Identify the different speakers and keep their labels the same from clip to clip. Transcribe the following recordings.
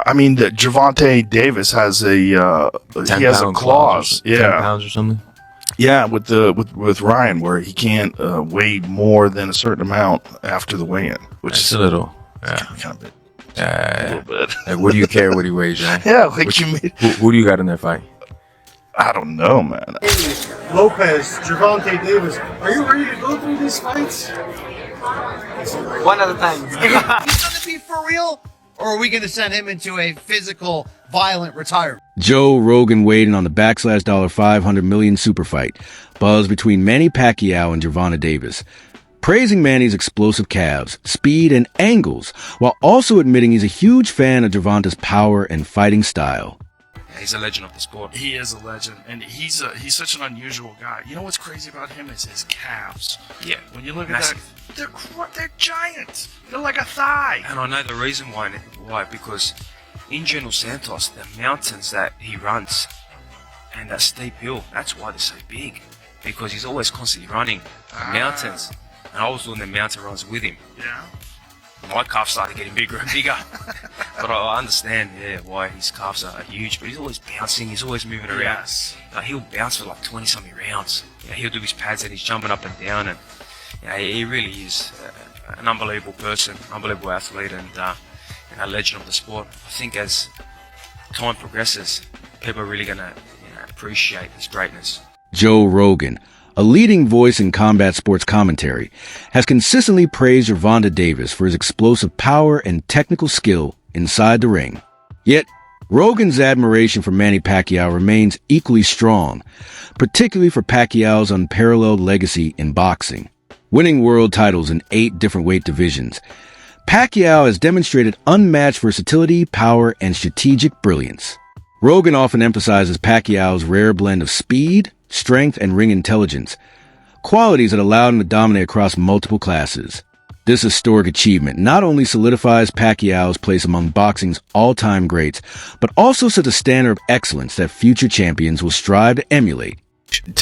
Speaker 1: I mean, Gervonta Davis has he has a clause.
Speaker 2: 10 pounds or something.
Speaker 1: Yeah, with Ryan, where he can't weigh more than a certain amount after the weigh-in, which
Speaker 2: That's
Speaker 1: is
Speaker 2: a little.
Speaker 1: kind of
Speaker 2: A
Speaker 1: little bit.
Speaker 2: Like, what do you care what he weighs, John?
Speaker 1: Yeah, like you made.
Speaker 2: Who do you got in that fight?
Speaker 1: I don't know, man.
Speaker 3: Lopez, Gervonta Davis, are you ready to go through these fights?
Speaker 4: One at a time.
Speaker 5: He's gonna be for real, or are we gonna send him into a physical, violent retirement?
Speaker 6: Joe Rogan weighed in on the $500 million Superfight, buzz between Manny Pacquiao and Gervonta Davis, praising Manny's explosive calves, speed, and angles, while also admitting he's a huge fan of Gervonta's power and fighting style.
Speaker 2: He's a legend of the sport.
Speaker 1: He is a legend, and he's such an unusual guy. You know what's crazy about him is his calves.
Speaker 2: Yeah.
Speaker 1: When you look at that, they're giant. They're like a thigh.
Speaker 2: And I know the reason why, because in General Santos, the mountains that he runs and that steep hill, that's why they're so big. Because he's always constantly running mountains. And I was doing the mountain runs with him.
Speaker 1: Yeah.
Speaker 2: My calves started getting bigger and bigger. But I understand, why his calves are huge. But he's always bouncing, he's always moving around.
Speaker 1: Yes.
Speaker 2: He'll bounce for like 20-something rounds. He'll do his pads and he's jumping up and down. And he really is an unbelievable person, unbelievable athlete, and a legend of the sport. I think as time progresses, people are really going to appreciate his greatness.
Speaker 6: Joe Rogan, a leading voice in combat sports commentary, has consistently praised Gervonta Davis for his explosive power and technical skill inside the ring. Yet, Rogan's admiration for Manny Pacquiao remains equally strong, particularly for Pacquiao's unparalleled legacy in boxing. Winning world titles in 8 different weight divisions, Pacquiao has demonstrated unmatched versatility, power, and strategic brilliance. Rogan often emphasizes Pacquiao's rare blend of speed, strength, and ring intelligence, qualities that allowed him to dominate across multiple classes. This historic achievement not only solidifies Pacquiao's place among boxing's all-time greats, but also sets a standard of excellence that future champions will strive to emulate.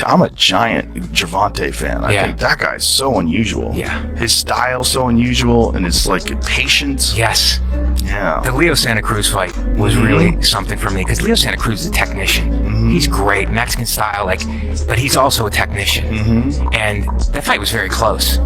Speaker 1: I'm a giant Gervonta fan. I think that guy's so unusual.
Speaker 7: Yeah.
Speaker 1: His style's so unusual, and it's like patience.
Speaker 7: Yes.
Speaker 1: Yeah.
Speaker 7: The Leo Santa Cruz fight was really something for me because Leo Santa Cruz is a technician. He's great, Mexican style, but he's also a technician. And that fight was very close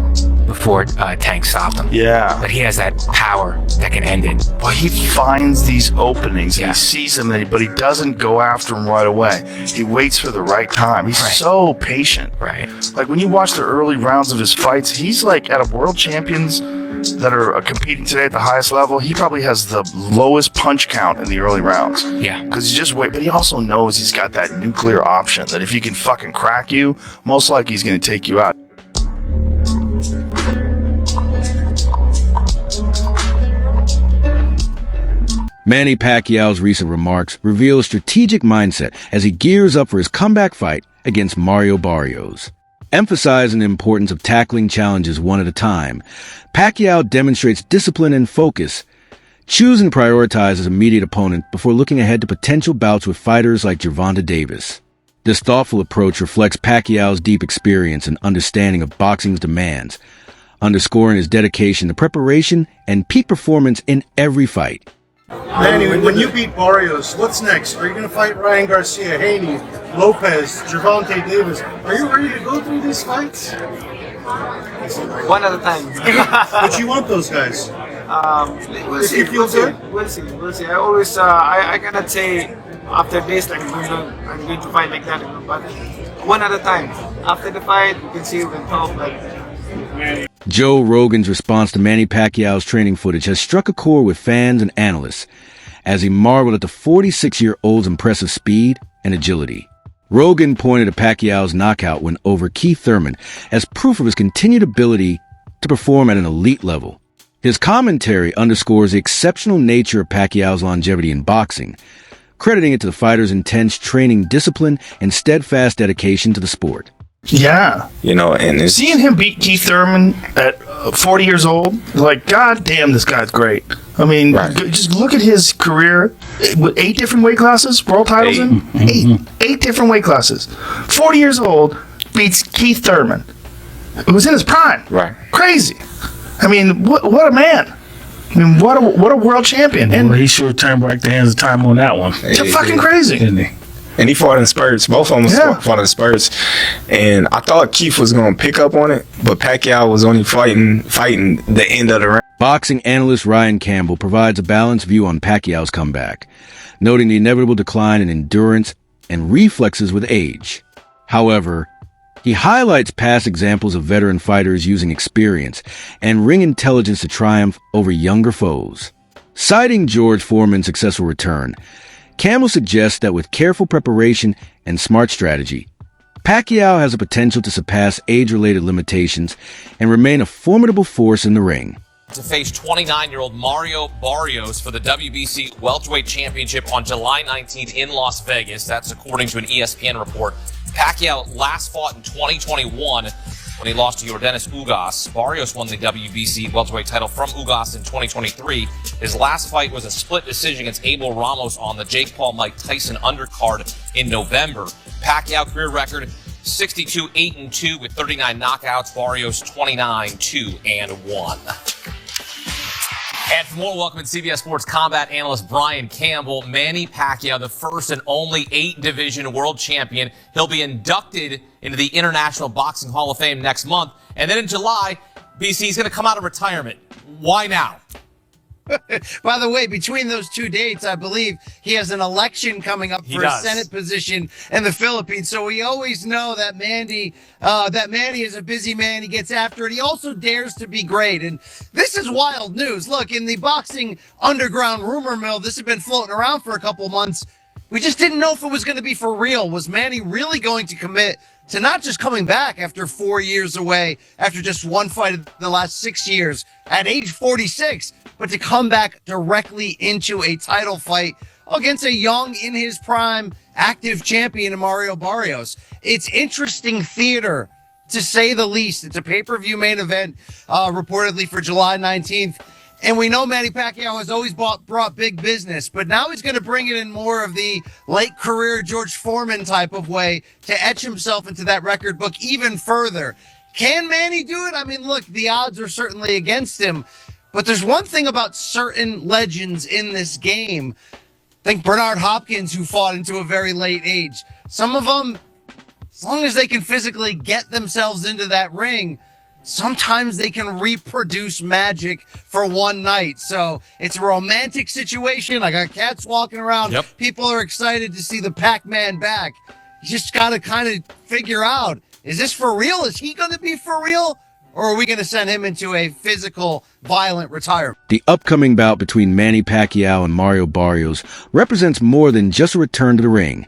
Speaker 7: before Tank stopped him.
Speaker 1: Yeah.
Speaker 7: But he has that power that can end it.
Speaker 1: Well, he finds these openings, and he sees them, but he doesn't go after them right away. He waits for the right time. He's so patient.
Speaker 7: Right.
Speaker 1: Like when you watch the early rounds of his fights, he's like at a world champions that are competing today at the highest level. He probably has the lowest punch count in the early rounds.
Speaker 7: Yeah.
Speaker 1: Because he just wait, but he also knows he's got that nuclear option that if he can fucking crack you, most likely he's going to take you out.
Speaker 6: Manny Pacquiao's recent remarks reveal a strategic mindset as he gears up for his comeback fight against Mario Barrios. Emphasizing the importance of tackling challenges one at a time, Pacquiao demonstrates discipline and focus, choosing to prioritize his immediate opponent before looking ahead to potential bouts with fighters like Gervonta Davis. This thoughtful approach reflects Pacquiao's deep experience and understanding of boxing's demands, underscoring his dedication to preparation and peak performance in every fight.
Speaker 3: Manny, when you beat Barrios, what's next? Are you going to fight Ryan Garcia, Haney, Lopez, Gervonta Davis? Are you ready to go through these fights?
Speaker 4: One at a time.
Speaker 3: But you want those guys?
Speaker 4: We'll
Speaker 3: If
Speaker 4: see.
Speaker 3: you feel good?
Speaker 4: We'll see. I always, I cannot say after this, I'm going to fight like that. But one at a time. After the fight, we can see, we can talk.
Speaker 6: Joe Rogan's response to Manny Pacquiao's training footage has struck a chord with fans and analysts as he marveled at the 46-year-old's impressive speed and agility. Rogan pointed to Pacquiao's knockout win over Keith Thurman as proof of his continued ability to perform at an elite level. His commentary underscores the exceptional nature of Pacquiao's longevity in boxing, crediting it to the fighter's intense training discipline and steadfast dedication to the sport.
Speaker 1: Yeah.
Speaker 2: And
Speaker 1: seeing him beat Keith Thurman at 40 years old, like, god damn, this guy's great. I mean, just look at his career with 8 different weight classes, world titles in 8 different weight classes. 40 years old, beats Keith Thurman, who was in his prime.
Speaker 2: Right.
Speaker 1: Crazy. I mean, what a man. I mean, what a world champion. And
Speaker 8: Well, he should return back the hands of time on that one.
Speaker 1: it's fucking crazy.
Speaker 8: Didn't he?
Speaker 9: And he fought in spurts. Both of them fought in spurts. And I thought Keith was going to pick up on it, but Pacquiao was only fighting the end of the round.
Speaker 6: Boxing analyst Ryan Campbell provides a balanced view on Pacquiao's comeback, noting the inevitable decline in endurance and reflexes with age. However, he highlights past examples of veteran fighters using experience and ring intelligence to triumph over younger foes. Citing George Foreman's successful return, Campbell suggests that with careful preparation and smart strategy, Pacquiao has the potential to surpass age-related limitations and remain a formidable force in the ring.
Speaker 10: To face 29-year-old Mario Barrios for the WBC Welterweight Championship on July 19th in Las Vegas. That's according to an ESPN report. Pacquiao last fought in 2021 when he lost to Yordenis Ugas. Barrios won the WBC welterweight title from Ugas in 2023. His last fight was a split decision against Abel Ramos on the Jake Paul-Mike Tyson undercard in November. Pacquiao career record 62-8-2 with 39 knockouts. Barrios 29-2-1. And for more, welcome to CBS Sports combat analyst Brian Campbell. Manny Pacquiao, the first and only 8-division world champion. He'll be inducted into the International Boxing Hall of Fame next month. And then in July, BC's going to come out of retirement. Why now?
Speaker 5: By the way, between those two dates, I believe he has an election coming up for a Senate position in the Philippines. So we always know that Manny is a busy man. He gets after it. He also dares to be great. And this is wild news. Look, in the boxing underground rumor mill, this had been floating around for a couple months. We just didn't know if it was going to be for real. Was Manny really going to commit to not just coming back after 4 years away, after just one fight in the last 6 years at age 46, but to come back directly into a title fight against a young, in his prime, active champion in Mario Barrios? It's interesting theater, to say the least. It's a pay-per-view main event, reportedly for July 19th. And we know Manny Pacquiao has always brought big business, but now he's going to bring it in more of the late career George Foreman type of way to etch himself into that record book even further. Can Manny do it? I mean, look, the odds are certainly against him, but there's one thing about certain legends in this game. Think Bernard Hopkins, who fought into a very late age. Some of them, as long as they can physically get themselves into that ring, sometimes they can reproduce magic for one night. So it's a romantic situation. I got cats walking around.
Speaker 10: Yep.
Speaker 5: People are excited to see the Pac-Man back. You just got to kind of figure out, is this for real? Is he going to be for real? Or are we going to send him into a physical, violent retirement?
Speaker 6: The upcoming bout between Manny Pacquiao and Mario Barrios represents more than just a return to the ring.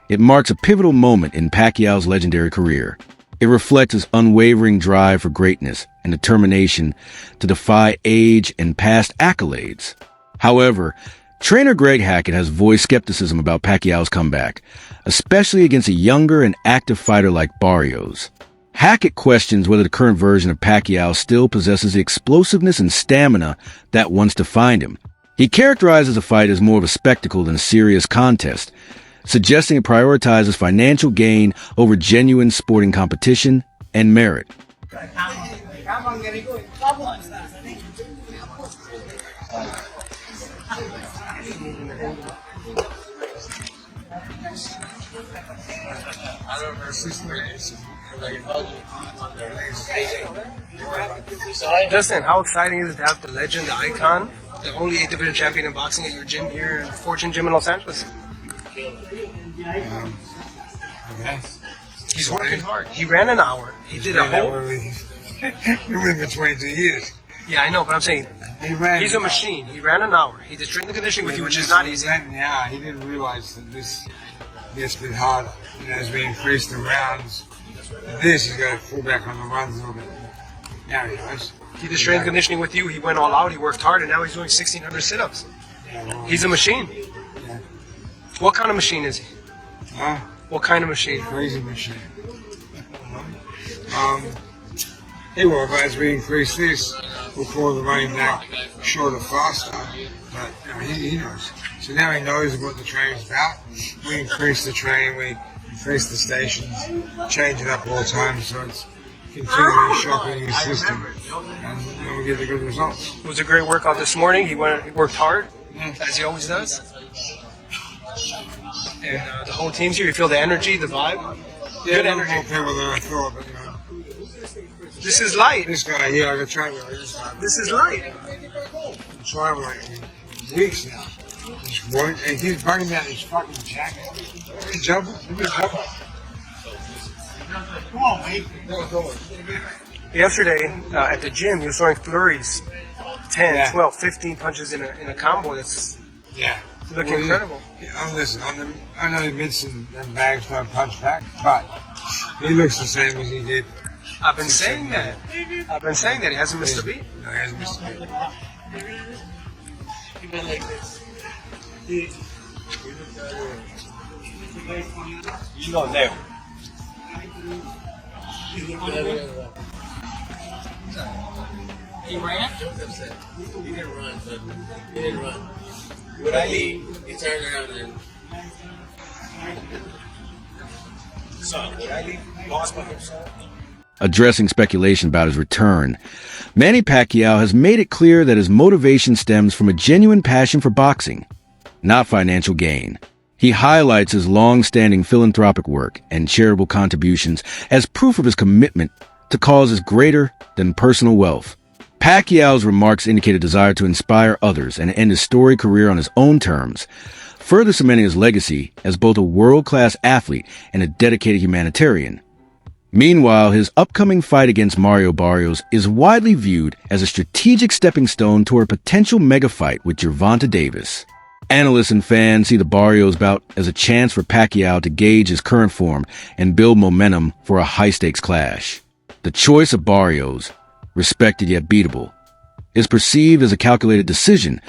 Speaker 6: It marks a pivotal moment in Pacquiao's legendary career. It reflects his unwavering drive for greatness and determination to defy age and past accolades. However, trainer Greg Hackett has voiced skepticism about Pacquiao's comeback, especially against a younger and active fighter like Barrios. Hackett questions whether the current version of Pacquiao still possesses the explosiveness and stamina that once defined him. He characterizes the fight as more of a spectacle than a serious contest, suggesting it prioritizes financial gain over genuine sporting competition and merit.
Speaker 11: Justin, how exciting is it to have the legend, the icon, the only 8-division champion in boxing at your gym here in Fortune Gym in Los Angeles? He's working hard. He ran an hour. He did a whole...
Speaker 12: He went for 22 years.
Speaker 11: Yeah, I know, but I'm saying he's a machine. He ran an hour. He did strength and conditioning with you, which is not easy.
Speaker 12: Yeah, he didn't realize that this gets a bit harder. You know, as we increase the rounds, he's got to pull back on the runs a little bit. Now he does.
Speaker 11: He did strength and conditioning with you. He went all out. He worked hard, and now he's doing 1,600 sit-ups. He's a machine.
Speaker 12: Yeah.
Speaker 11: What kind of machine is he?
Speaker 12: Huh?
Speaker 11: What kind of machine?
Speaker 12: Crazy machine. He will, but as we increase this, we'll pull the running back shorter, faster. But he knows. So now he knows what the training's about. We increase the training, we increase the stations, change it up all the time, so it continually sharpening his system, and we get the good results.
Speaker 11: It was a great workout this morning. He worked hard, as he always does. And the whole team's here. You feel the energy, the vibe.
Speaker 12: Yeah,
Speaker 11: Good energy.
Speaker 12: okay with that, I thought, but
Speaker 11: This is light.
Speaker 12: this guy here, I got tried with
Speaker 11: This is light.
Speaker 12: try with like weeks now. And he's burning out his fucking jacket. He's jumping. Come on, mate.
Speaker 11: Yesterday at the gym, he was throwing flurries, 10, 12, 15 punches in a combo. That's looking incredible.
Speaker 12: Listen, I know he missed them bags for a punch back, but he looks the same as he did.
Speaker 11: I've been saying that. He hasn't missed a beat.
Speaker 12: No, he hasn't missed a beat.
Speaker 11: You know there.
Speaker 13: He ran? He didn't run, but he didn't run. What I need, he turned around and
Speaker 11: lost by himself.
Speaker 6: Addressing speculation about his return, Manny Pacquiao has made it clear that his motivation stems from a genuine passion for boxing, not financial gain. He highlights his long-standing philanthropic work and charitable contributions as proof of his commitment to causes greater than personal wealth. Pacquiao's remarks indicate a desire to inspire others and end his storied career on his own terms, further cementing his legacy as both a world-class athlete and a dedicated humanitarian. Meanwhile, his upcoming fight against Mario Barrios is widely viewed as a strategic stepping stone toward a potential mega fight with Gervonta Davis. Analysts and fans see the Barrios bout as a chance for Pacquiao to gauge his current form and build momentum for a high-stakes clash. The choice of Barrios, respected yet beatable, is perceived as a calculated decision,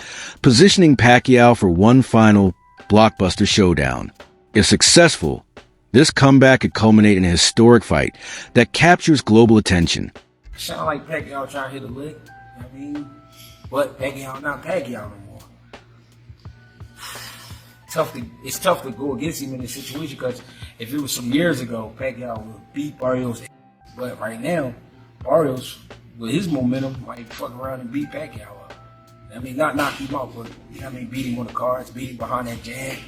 Speaker 6: positioning Pacquiao for one final blockbuster showdown. If successful, this comeback could culminate in a historic fight that captures global attention.
Speaker 13: sound like Pacquiao trying to hit a lick. You know what I mean? But Pacquiao not Pacquiao no more. It's tough to go against him in this situation because if it was some years ago, Pacquiao would beat Barrios. But right now, Barrios, with his momentum, might fuck around and beat Pacquiao up. I mean, not knock him out, but you know what I mean, beat him on the cards, beat him behind that jab.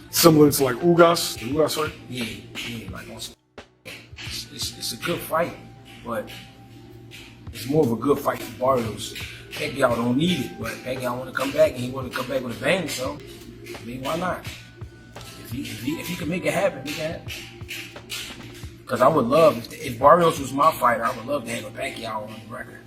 Speaker 14: Similar to like Ugas, the Ugas fight?
Speaker 13: Yeah, like on some, it's a good fight, but it's more of a good fight for Barrios. Pacquiao don't need it, but Pacquiao want to come back and he want to come back with a bang, so I mean, why not? If he can make it happen, make it happen. Because I would love, if Barrios was my fighter, I would love to have a Pacquiao on the record.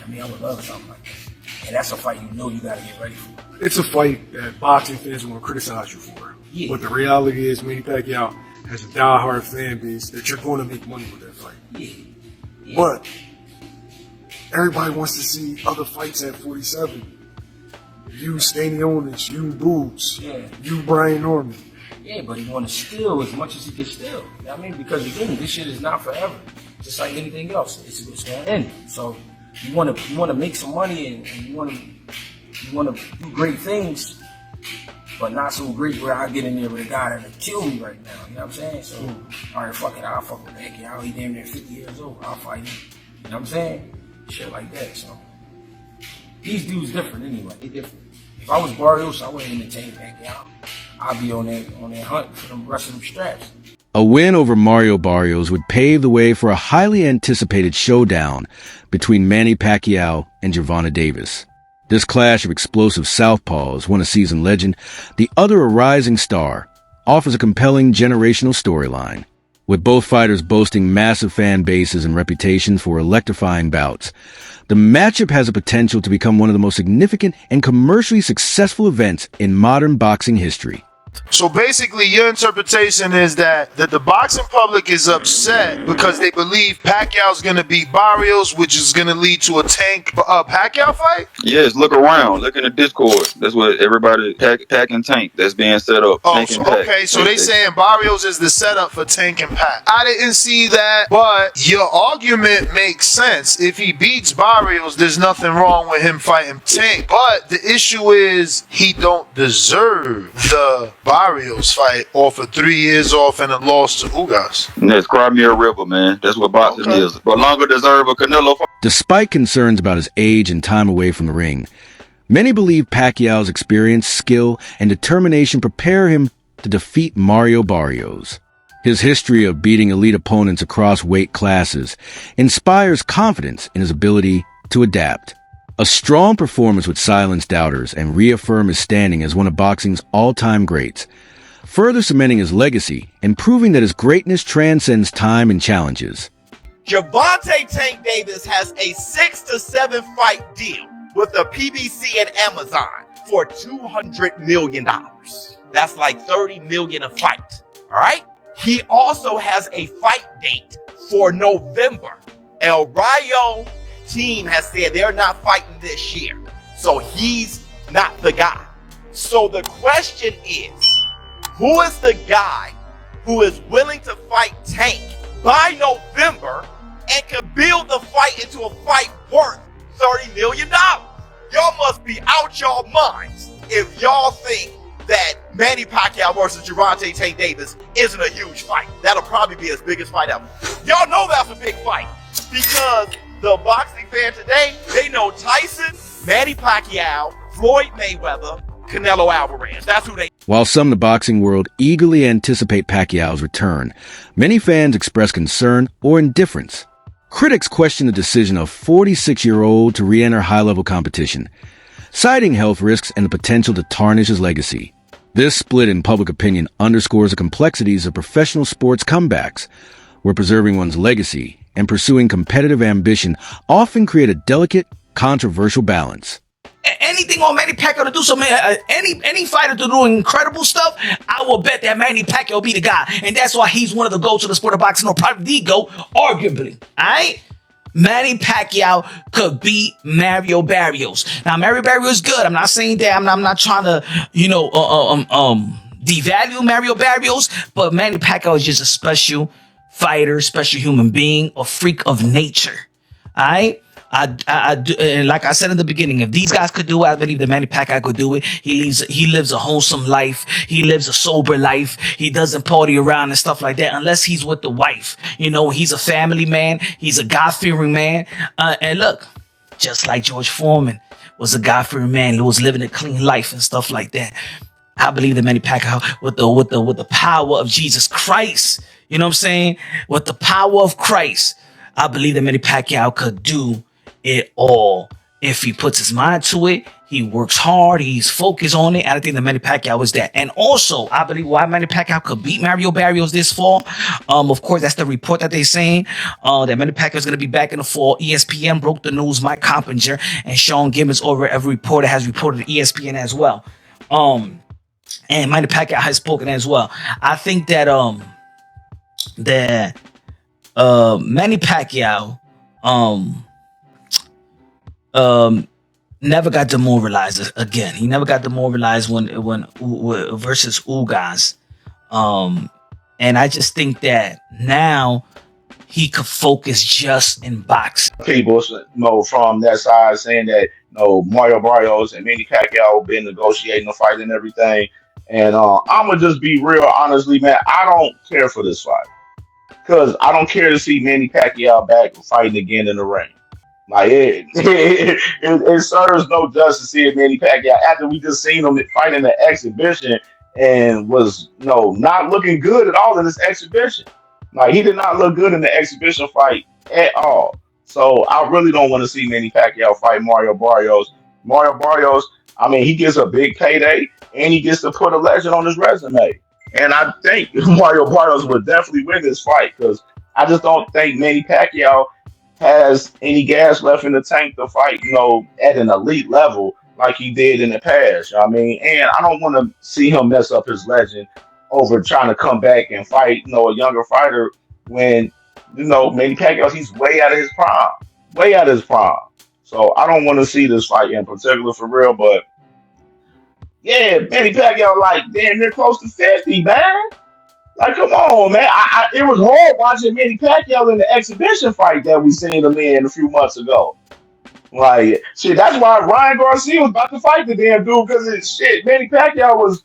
Speaker 13: I mean, I would love something like that. And that's a fight you know you got to get ready for.
Speaker 14: It's a fight that boxing fans want to criticize you for.
Speaker 13: Yeah.
Speaker 14: But the reality is, Manny Pacquiao has a diehard fan base that you're going to make money with that fight.
Speaker 13: Yeah.
Speaker 14: But everybody wants to see other fights at 47. You Stanionis, you Boots, you Brian Norman.
Speaker 13: Yeah, but he want to steal as much as he can steal. You know what I mean? Because again, this shit is not forever. Just like anything else, it's going to end. So you want to make some money and you want to do great things, but not so great where I get in there with a guy that'll kill me right now. You know what I'm saying? So all right, fuck it, I'll fuck with Pacquiao. He damn near 50 years old. I'll fight him. You know what I'm saying? Shit like that. So these dudes different anyway. They different. If I was Barrios, I wouldn't entertain Pacquiao. I'd be on that hunt for the rest of them straps.
Speaker 6: A win over Mario Barrios would pave the way for a highly anticipated showdown between Manny Pacquiao and Gervonta Davis. This clash of explosive southpaws, one a seasoned legend, the other a rising star, offers a compelling generational storyline. With both fighters boasting massive fan bases and reputations for electrifying bouts, the matchup has the potential to become one of the most significant and commercially successful events in modern boxing history.
Speaker 1: So basically, your interpretation is that the boxing public is upset because they believe Pacquiao's going to beat Barrios, which is going to lead to a Tank Pacquiao fight?
Speaker 15: Yes, look around. Look in the Discord. That's what everybody, Pac and Tank, that's being set up. Tank and Pac.
Speaker 1: Okay, so they saying Barrios is the setup for Tank and Pac. I didn't see that, but your argument makes sense. If he beats Barrios, there's nothing wrong with him fighting Tank. But the issue is he don't deserve the
Speaker 16: Barrios fight offered 3 years off and a loss to Ugas.
Speaker 15: And that's Crimea River, man. That's what boxing is. But longer deserve a Canelo fight.
Speaker 6: Despite concerns about his age and time away from the ring, many believe Pacquiao's experience, skill, and determination prepare him to defeat Mario Barrios. His history of beating elite opponents across weight classes inspires confidence in his ability to adapt. A strong performance would silence doubters and reaffirm his standing as one of boxing's all-time greats, further cementing his legacy and proving that his greatness transcends time and challenges.
Speaker 17: Gervonta Tank Davis has a 6 to 7 fight deal with the PBC and Amazon for $200 million. That's like $30 million a fight. All right. He also has a fight date for November. El Rayo team has said they're not fighting this year, so he's not the guy. So the question is, who is the guy who is willing to fight Tank by November and can build the fight into a fight worth $30 million? Y'all must be out y'all minds if y'all think that Manny Pacquiao versus Gervonta Tank Davis isn't a huge fight. That'll probably be his biggest fight ever. Y'all know that's a big fight because the boxing fan today, they know Tyson, Manny Pacquiao, Floyd Mayweather, Canelo Alvarez. That's who they...
Speaker 6: While some in the boxing world eagerly anticipate Pacquiao's return, many fans express concern or indifference. Critics question the decision of 46-year-old to re-enter high-level competition, citing health risks and the potential to tarnish his legacy. This split in public opinion underscores the complexities of professional sports comebacks, where preserving one's legacy and pursuing competitive ambition often create a delicate, controversial balance.
Speaker 13: Anything on Manny Pacquiao to do so, man, any fighter to do incredible stuff, I will bet that Manny Pacquiao will be the guy. And that's why he's one of the GOATs of the sport of boxing, or probably the GOAT, arguably. All right? Manny Pacquiao could beat Mario Barrios. Now, Mario Barrios is good. I'm not saying that. I'm not trying to, devalue Mario Barrios, but Manny Pacquiao is just a special fighter, special human being, a freak of nature. All right? And like I said in the beginning, if these guys could do it, I believe that Manny Pacquiao could do it. He lives a wholesome life. He lives a sober life. He doesn't party around and stuff like that unless he's with the wife. He's a family man. He's a God-fearing man. And look, just like George Foreman was a God-fearing man who was living a clean life and stuff like that. I believe that Manny Pacquiao, with the power of Jesus Christ, you know what I'm saying? With the power of Christ, I believe that Manny Pacquiao could do it all if he puts his mind to it. He works hard. He's focused on it. And I think that Manny Pacquiao is that. And also, I believe why Manny Pacquiao could beat Mario Barrios this fall. Of course, that's the report that they're saying. That Manny Pacquiao is going to be back in the fall. ESPN broke the news. Mike Coppinger and Sean Gibbons, over every reporter, has reported at ESPN as well. And Manny Pacquiao has spoken as well. I think that Manny Pacquiao never got demoralized again. He never got demoralized when versus Ugas. And I just think that now he could focus just in boxing.
Speaker 18: People from that side saying that Mario Barrios and Manny Pacquiao have been negotiating the fight and everything. And I'm gonna just be real honestly, man. I don't care for this fight because I don't care to see Manny Pacquiao back fighting again in the ring. Like it serves no justice to see Manny Pacquiao after we just seen him fighting the exhibition and was not looking good at all in this exhibition. Like he did not look good in the exhibition fight at all. So I really don't want to see Manny Pacquiao fight Mario Barrios. Mario Barrios, I mean, he gets a big payday and he gets to put a legend on his resume. And I think Mario Barrios would definitely win this fight because I just don't think Manny Pacquiao has any gas left in the tank to fight, at an elite level like he did in the past. I mean, and I don't want to see him mess up his legend over trying to come back and fight, a younger fighter when, Manny Pacquiao, he's way out of his prime. So I don't want to see this fight in particular for real, but yeah, Manny Pacquiao like damn near close to 50, man. Like, come on, man. It was hard watching Manny Pacquiao in the exhibition fight that we seen him in a few months ago. Like, shit, that's why Ryan Garcia was about to fight the damn dude because Manny Pacquiao was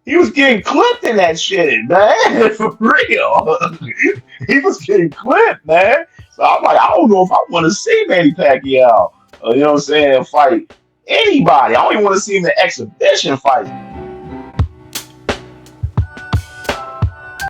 Speaker 18: He was getting clipped in that shit, man. For real. He was getting clipped, man. So I'm like, I don't know if I want to see Manny Pacquiao, you know what I'm saying, fight anybody. I don't even want to see him in exhibition fight.